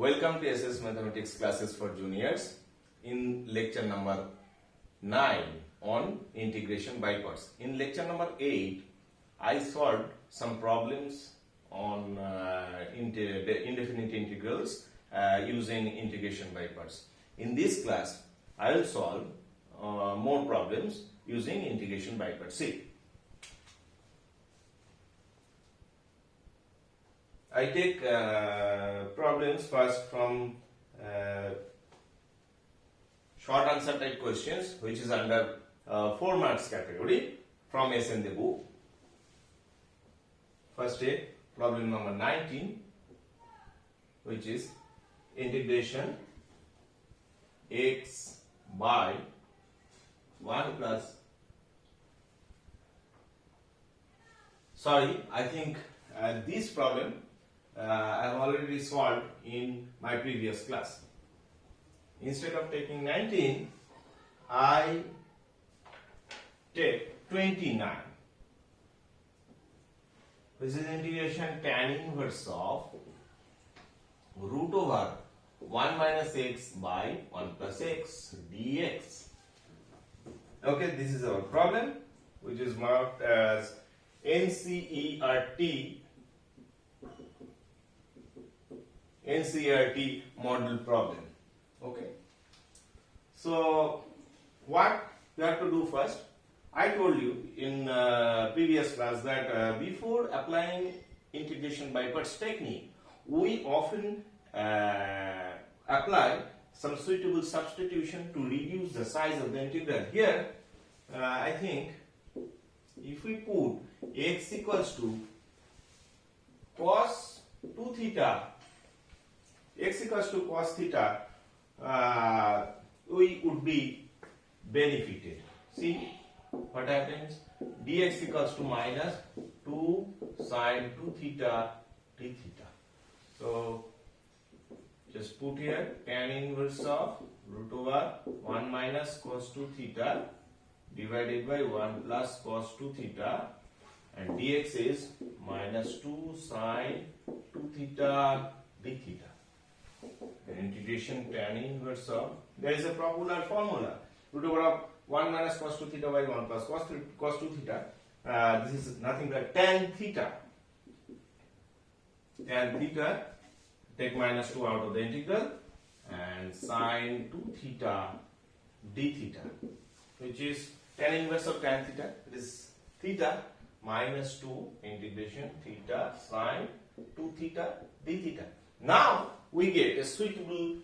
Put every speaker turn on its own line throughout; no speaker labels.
Welcome to SS Mathematics classes for juniors in lecture number 9 on integration by parts. In lecture number 8, I solved some problems on indefinite integrals using integration by parts. In this class, I will solve more problems using integration by parts. See, I take problems first from short answer type questions, which is under 4 marks category from SN the book. First take problem number 19, which is integration x by 1 plus. Sorry, I think this problem I have already solved in my previous class. Instead of taking 19, I take 29, which is integration tan inverse of root over 1 minus x by 1 plus x dx. Okay, this is our problem, which is marked as NCERT model problem. Okay, so what you have to do first, I told you in previous class that before applying integration by parts technique, we often apply some suitable substitution to reduce the size of the integral. Here I think if we put x equals to cos 2 theta, x equals to cos theta, we would be benefited. See what happens? Dx equals to minus 2 sine 2 theta d theta. So just put here tan inverse of root over 1 minus cos 2 theta divided by 1 plus cos 2 theta, and dx is minus 2 sine 2 theta d theta. The integration tan inverse of, there is a popular formula, root over of 1 minus cos 2 theta by 1 plus cos 2 theta. This is nothing but tan theta. Tan theta, take minus 2 out of the integral, and sine 2 theta d theta, which is tan inverse of tan theta. It is theta minus 2 integration theta sine 2 theta d theta. Now we get a suitable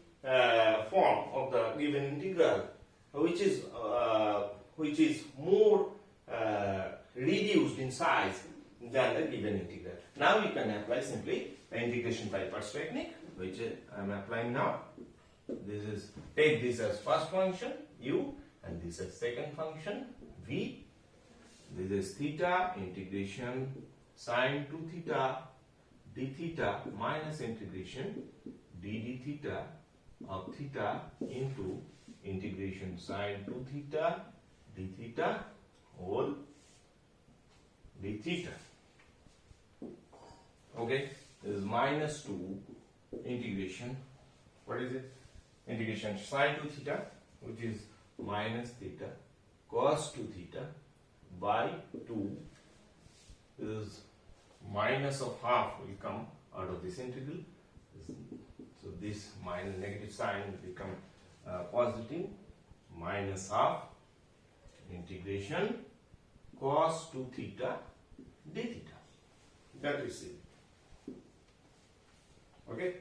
form of the given integral, which is more reduced in size than the given integral. Now we can apply simply the integration by parts technique, which I am applying now. This is, take this as first function u, and this as second function v. This is theta integration sine 2 theta d theta minus integration d theta of theta into integration sine 2 theta d theta whole d theta. Okay, this is minus 2 integration, what is it? Integration sine 2 theta, which is minus theta cos 2 theta by 2. This is minus of half will come out of this integral. So this minus negative sign will become positive, minus half integration cos 2 theta d theta. That is it. Okay,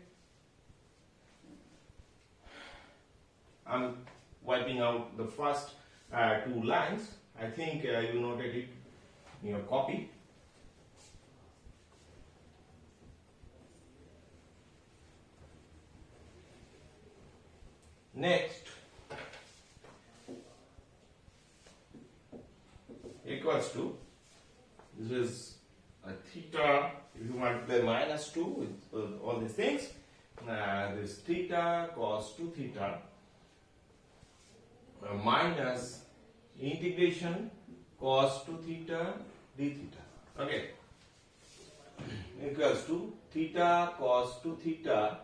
I'm wiping out the first 2 lines. I think you noted it in your copy. Next, equals to, this is a theta, if you multiply minus 2 with all these things, this theta cos 2 theta minus integration cos 2 theta d theta. Okay, equals to theta cos 2 theta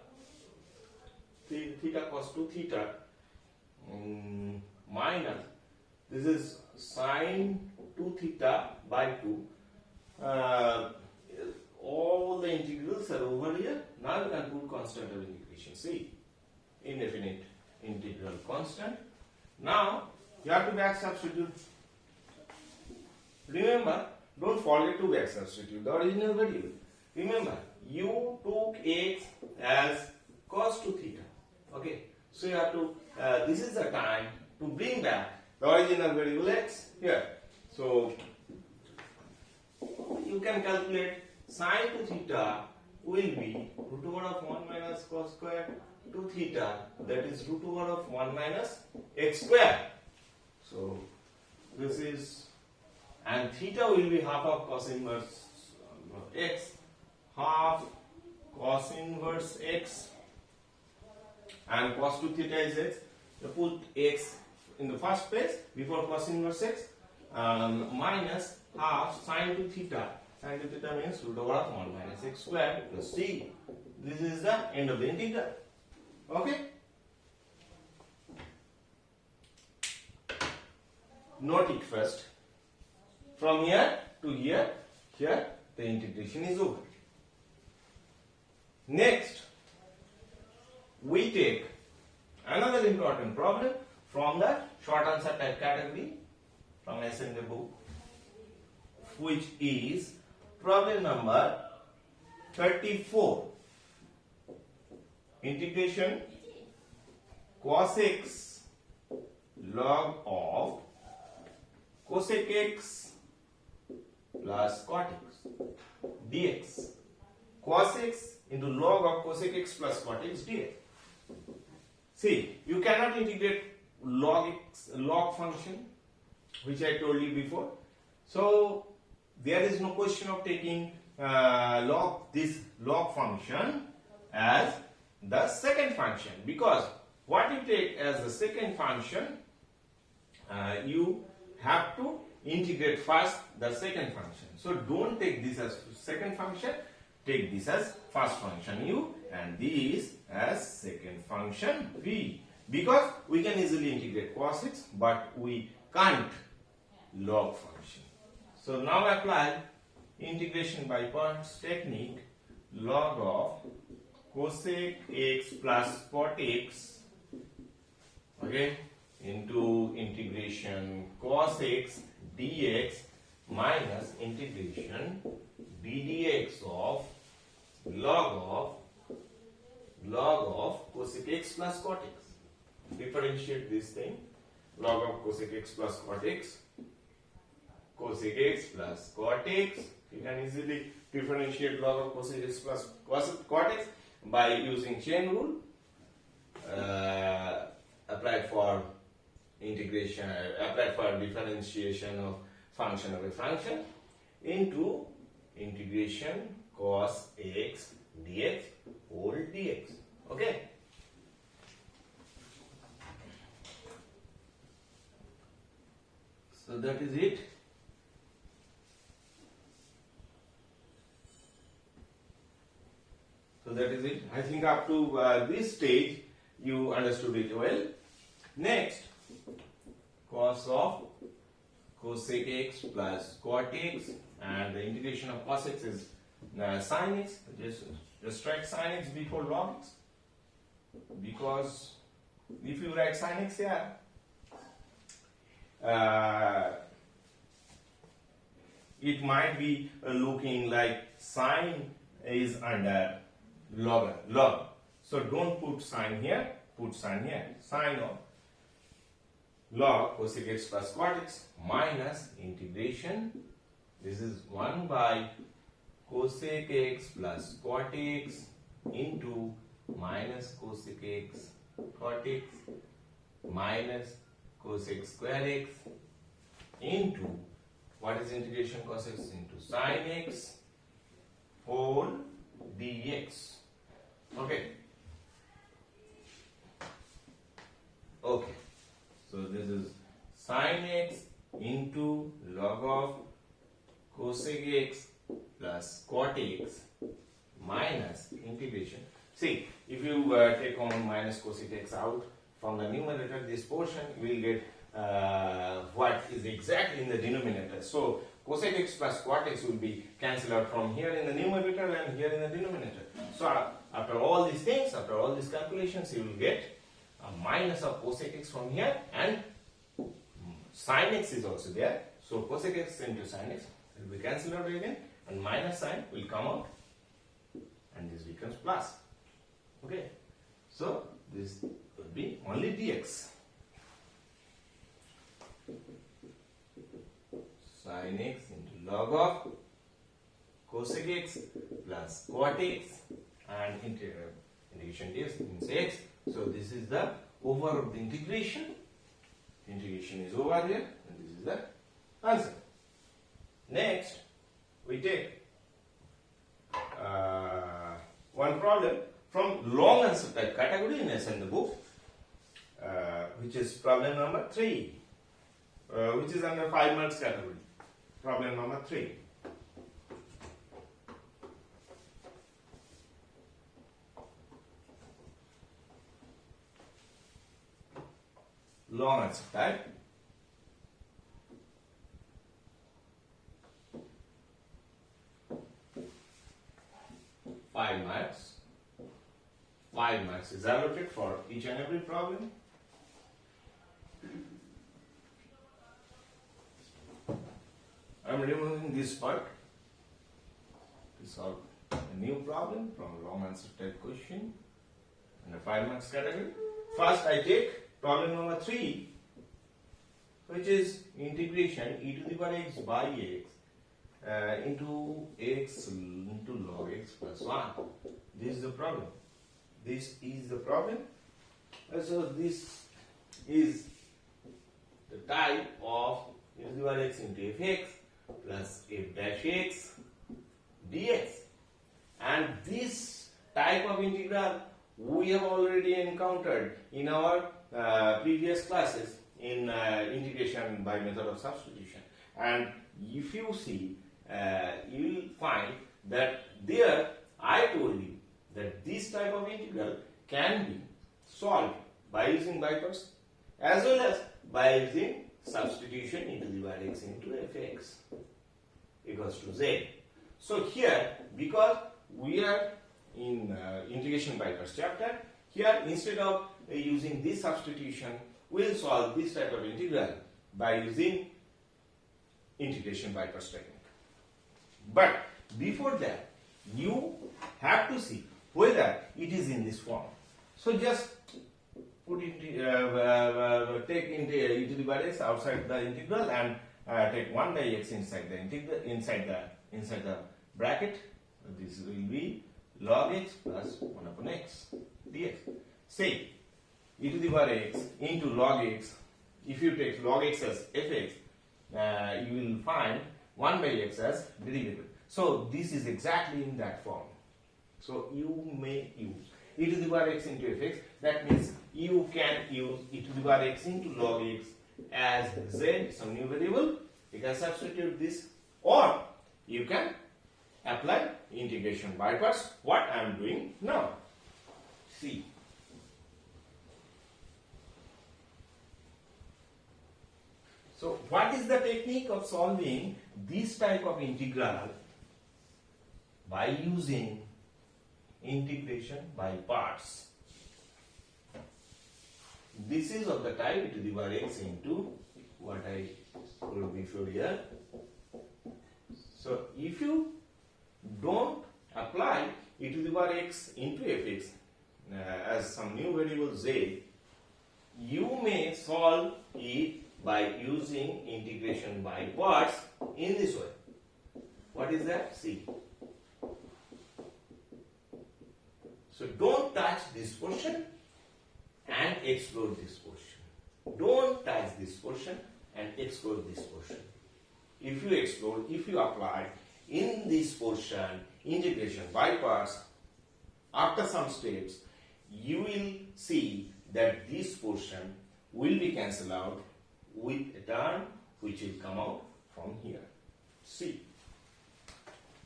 theta cos 2 theta minus this is sine 2 theta by 2. All the integrals are over here. Now you can put constant of integration. See, indefinite integral constant. Now you have to back substitute. Remember, don't forget to back substitute the original variable. Remember, you took x as cos 2 theta. Okay, so you have to. This is the time to bring back the original variable x here. So you can calculate sine 2 theta will be root over of 1 minus cos square 2 theta, that is root over of 1 minus x square. So this is, and theta will be half of cos inverse x, half cos inverse x, and cos 2 theta is x. You put x in the first place before cos inverse x, minus half sine 2 theta. Sine 2 theta means root over of 1 minus x square plus c. This is the end of the integral. Okay? Note it first. From here to here, here the integration is over. Next, we take another important problem from the short answer type category from in the book, which is problem number 34. Integration cos x log of cosec x plus cot x dx. Cos x into log of cosec x plus cot x dx. See, you cannot integrate log function, which I told you before. So there is no question of taking this log function as the second function, because what you take as the second function, you have to integrate first the second function. So don't take this as second function, take this as first function u and this as second function v, because we can easily integrate cos x but we can't log function. So now apply integration by parts technique. Log of cosec x plus cot x, okay, into integration cos x dx minus integration ddx of log of cosec x plus cot x. Differentiate this thing. Log of cosec x plus cot x, cosec x plus cot x. You can easily differentiate log of cosec x plus cot x by using chain rule applied for integration, applied for differentiation of function of a function into integration cos x dx whole dx. Okay. So that is it. So that is it. I think up to this stage you understood it well. Next, cos of cosec x plus cot x, and the integration of cos x is sin x. Just write sin x before log x, because if you write sin x here, it might be looking like sine is under log. So don't put sine here, put sine here. Sine of log cosec x plus cot x minus integration. This is 1 by cosec x plus cot x into minus cosec x cot x minus cosec square x into, what is integration cos x into sin x whole dx. Okay. Okay. So this is sin x into log of cosec x plus cot x minus integration. See, if you take common minus cosec x out from the numerator, this portion you will get what is exactly in the denominator. So cosec x plus quat x will be cancelled out from here in the numerator and here in the denominator. So after all these things, after all these calculations, you will get a minus of cosec x from here, and sin x is also there. So cosec x into sin x will be cancelled out again, and minus sign will come out, and this becomes plus. Okay, so this will be only dx. Sin x into log of cosec x plus quat x, and integration dx means x. So this is the over of the integration. Integration is over here, and this is the answer. Next, we take one problem from long answer type category in the book, which is problem number 3, which is under 5 marks category. Problem number 3. Long answer type. Five marks. 5 marks is allocated for each and every problem. I am removing this part to solve a new problem from long answer type question in the 5 marks category. First, I take problem number 3, which is integration e to the power x by x into x into log x plus 1. This is the problem. This is the problem. So this is the type of e to the power x into fx plus f dash x dx. And this type of integral we have already encountered in our previous classes in integration by method of substitution. And if you see, you will find that there I told you that this type of integral can be solved by using bypass as well as by using substitution into the power x into fx equals to z. So here, because we are in integration bypass chapter, here instead of using this substitution, we will solve this type of integral by using integration bypass technique. But before that, you have to see whether it is in this form. So just put it, take e to the power x outside the integral and take 1 by x inside the integral, inside the bracket. This will be log x plus 1 upon x dx. Say e to the power x into log x. If you take log x as fx, you will find 1 by x as derivative. So this is exactly in that form. So you may use e to the power x into fx. That means you can use e to the power x into log x as z, some new variable. You can substitute this, or you can apply integration bypass, what I am doing now. See. So what is the technique of solving this type of integral? By using integration by parts. This is of the type e to the power x into what I told before here. So if you don't apply e to the power x into fx as some new variable z, you may solve it by using integration by parts in this way. What is that? See. So don't touch this portion and explore this portion. Don't touch this portion and explore this portion. If you explore, if you apply in this portion integration by parts, after some steps, you will see that this portion will be cancelled out with a term which will come out from here. See,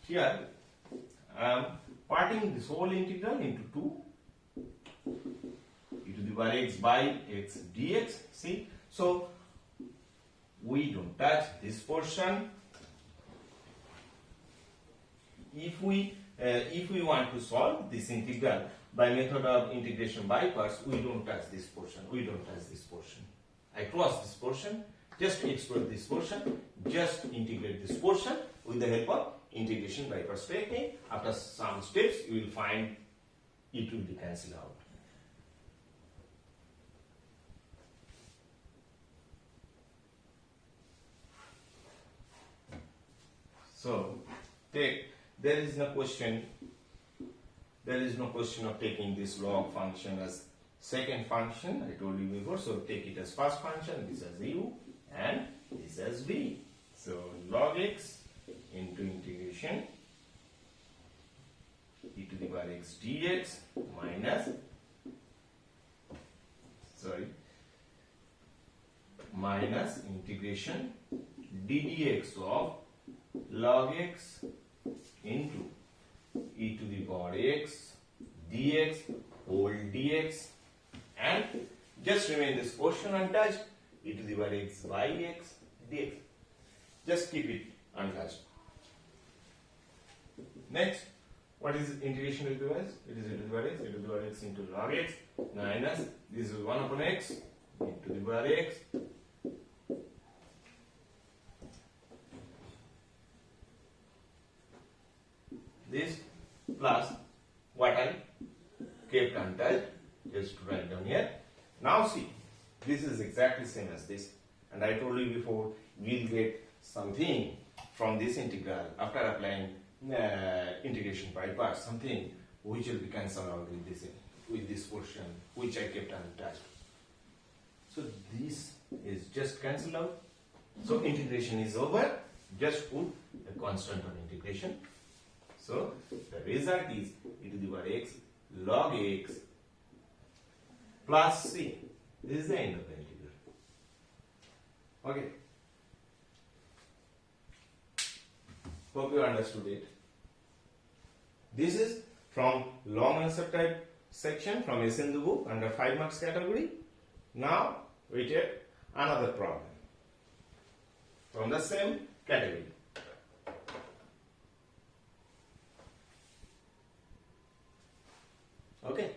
here I am parting this whole integral into 2 e to the power x by x dx. See, so we don't touch this portion. If we want to solve this integral by method of integration by parts, we don't touch this portion. We don't touch this portion. I cross this portion. Just explore this portion. Just integrate this portion with the help of integration by parts technique. After some steps, you will find it will be cancelled out. So, there is no question of taking this log function as second function. I told you before. So take it as first function. This as u and this as v. So log x into integration e to the power x dx minus integration ddx of log x into e to the power x dx whole dx, and just remain this portion untouched, e to the power x by x dx. Just keep it untouched. Next, what is integration will be as? It is e to the power x into log x minus this is 1 upon x e to the power x this plus what I kept untouched, just to write down here. Now see, this is exactly same as this, and I told you before we'll get something from this integral after applying integration by parts, something which will be cancelled out with this portion which I kept untouched. So this is just cancelled out. So integration is over. Just put a constant on integration. So the result is e to the power x log x plus c. This is the end of the integral. Okay. Hope you understood it. This is from long answer type section from S in the book under 5 marks category. Now we take another problem from the same category. Okay.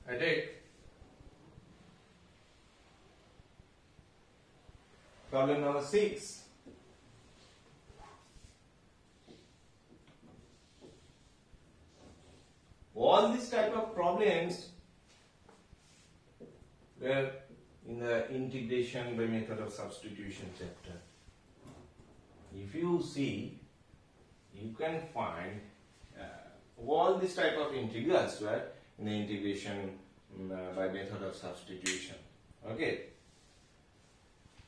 I take problem number 6. All these type of problems were in the integration by method of substitution chapter. If you see, you can find all these type of integrals were in the integration by method of substitution. Okay,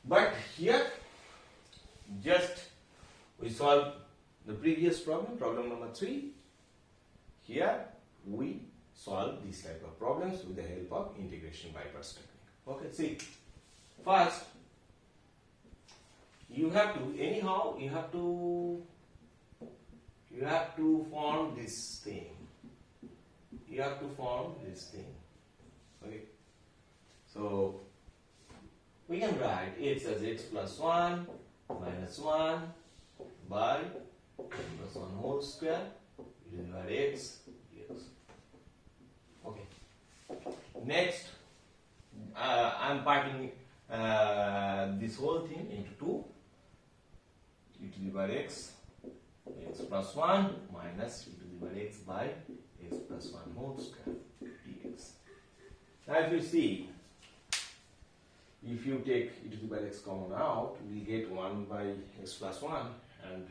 but here just we solve the previous problem, problem number 3. Here we solve these type of problems with the help of integration by parts technique. Okay, see, first you have to form this thing. You have to form this thing. Okay. So we can write x as x plus 1 minus 1 by x plus 1 whole square e to the power x dx. Okay. Next, I am parting this whole thing into 2 e to the power x plus 1 minus e to the power x by x plus 1 whole square dx. Now if you see, if you take e to the power x common out, we get 1 by x plus 1, and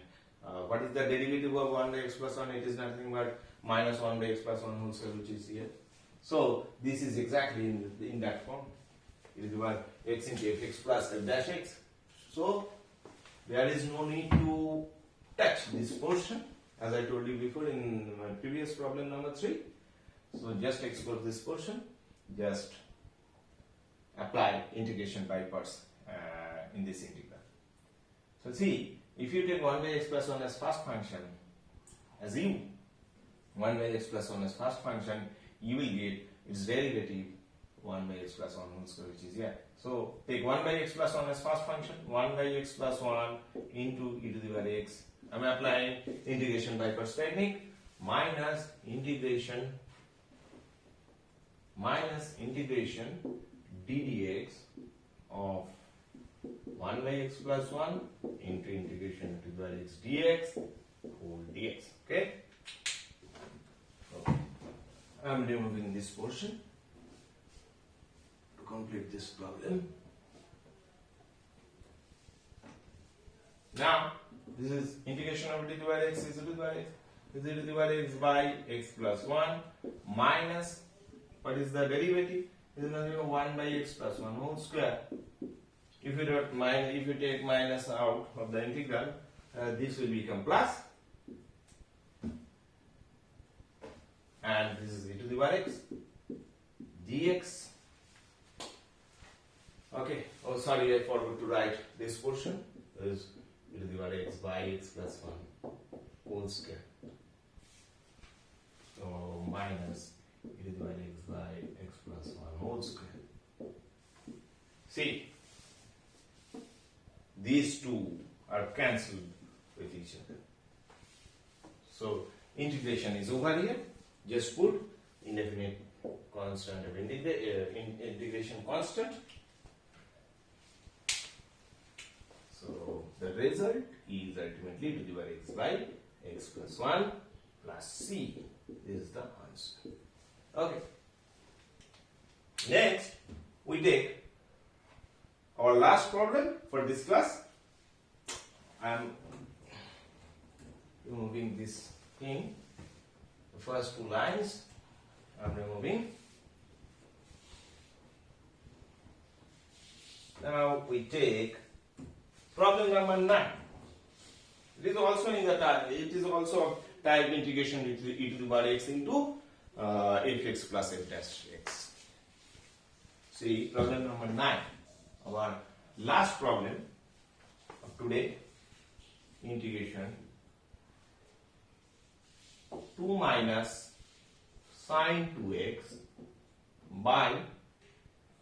What is the derivative of 1 by x plus 1? It is nothing but minus 1 by x plus 1 whole square, which is here. So this is exactly in that form. It is equal x into fx plus f dash x. So there is no need to touch this portion, as I told you before in my previous problem number 3. So just explore this portion, just apply integration by parts in this integral. So see, if you take 1 by x plus 1 as first function, assume 1 by x plus 1 as first function, you will get its derivative 1 by x plus 1 whole square, which is here. So take 1 by x plus 1 as first function, 1 by x plus 1 into e to the power x. I am applying integration by parts technique, minus integration d dx of 1 by x plus 1 into integration to the power x dx whole dx. Okay? I am removing this portion to complete this problem. Now, this is integration of d to the power x is to the power x. Is e to the power x by x plus 1 minus, what is the derivative? This is nothing but 1 by x plus 1 whole square. If you take minus out of the integral, this will become plus, and this is e to the power x dx. Okay. Oh, sorry, I forgot to write this portion. This is e to the power x by x plus 1 whole square. So minus e to the power x by x plus 1 whole square. See, these two are cancelled with each other. So integration is over here. Just put indefinite constant of integration constant. So the result is ultimately to the power x by x plus 1 plus c. This is the answer. Okay. Next, we take our last problem for this class. I am removing this thing. The first 2 lines I am removing. Now we take problem number 9. It is also in the type. It is also type integration e to the power x into fx plus f dash x. See, problem number 9. Our last problem of today, integration 2 minus sine 2x by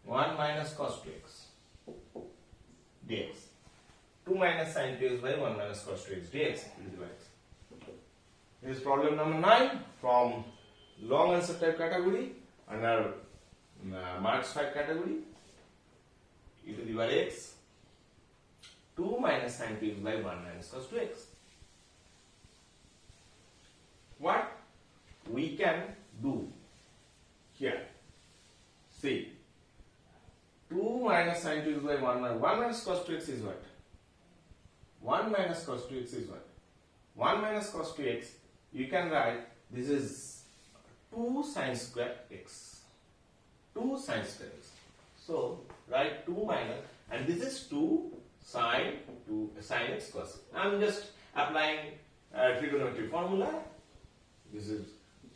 1 minus cos 2x dx. 2 minus sine 2x by 1 minus cos 2x dx. This is problem number 9 from long answer type category under marks 5 category. E to the power x 2 minus sine 2x by 1 minus cos 2x. What we can do here? See, 2 minus sine 2x by 1 minus cos 2x is what? 1 minus cos 2x is what? 1 minus cos 2x, you can write this is 2 sine square x. 2 sine square x. So write 2 minus, and this is 2 sine x cos. I am just applying trigonometry formula. This is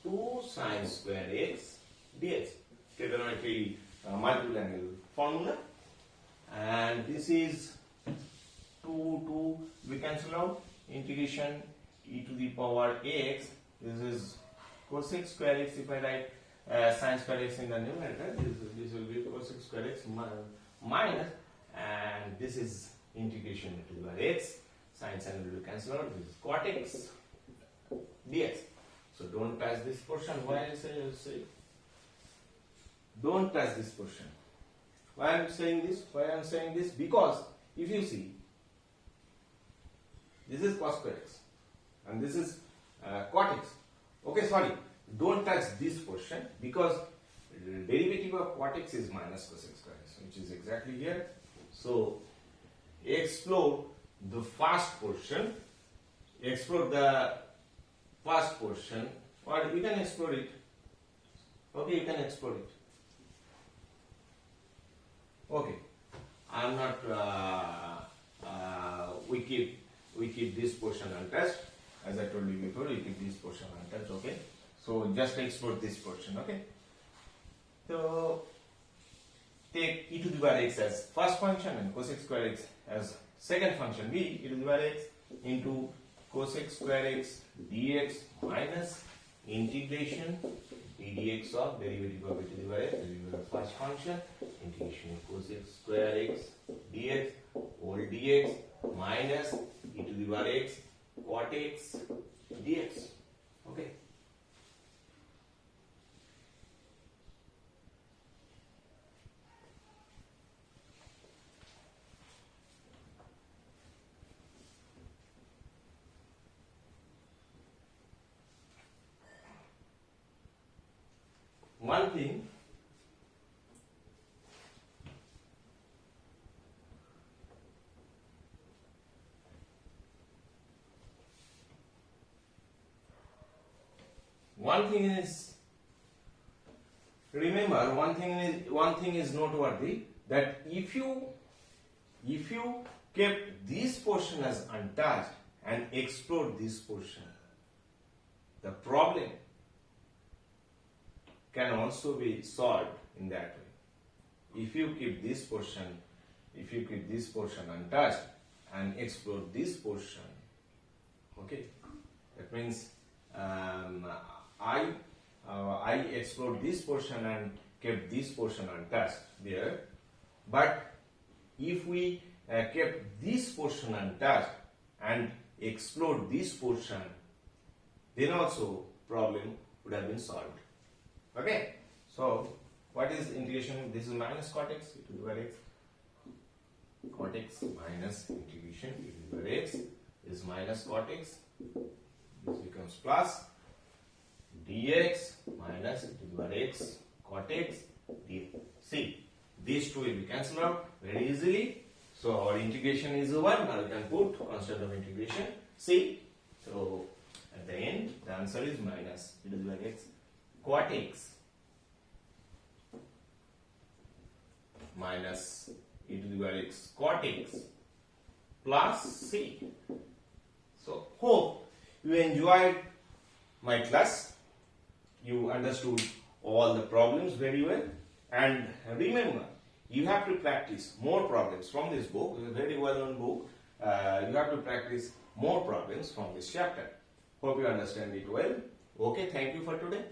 2 sine square x dx. Trigonometry multiple angle formula. And this is 2 we cancel out. Integration e to the power x. This is cosec square x. If I write sine square x in the numerator, this will be cosec square x minus, and this is integration e to the power x. Sine will be cancelled out. This is cot x dx. So don't touch this portion. Why I say don't touch this portion. Why I am saying this? Why I am saying this? Because if you see, this is cos square x and this is cot x. Okay, sorry, don't touch this portion because the derivative of cot x is minus cos x square x, which is exactly here. So explore the first portion. explore the first portion, or you can explore it. Okay, you can explore it. Okay, I am not. We keep this portion untouched. As I told you before, we keep this portion untouched. Okay, so just explore this portion. Okay, so take e to the power x as first function and cosec square x as second function. B e to the power x into cosec square x dx minus integration dx of derivative of e to the power x, derivative of first function, integration cosec square x dx whole dx minus e to the power x cot x dx. Okay. One thing is, remember, one thing is noteworthy, that if you kept this portion as untouched and explored this portion, the problem can also be solved in that way. If you keep this portion untouched and explore this portion, okay, that means I explored this portion and kept this portion untouched there, but if we kept this portion untouched and explored this portion, then also problem would have been solved. Okay, so what is integration? This is minus cot x e to the power x. Cot x minus integration e to the power x is minus cot x. This becomes plus dx minus e to the power x cot x dx. See, these two will be cancelled out very easily. So our integration is 1. Now we can put constant of integration. See, so at the end the answer is minus e to the power x cot x minus e to the power x cot x plus c. So hope you enjoyed my class. You understood all the problems very well, and remember, you have to practice more problems from this book. It's a very well known book. You have to practice more problems from this chapter. Hope you understand it well. Okay, thank you for today.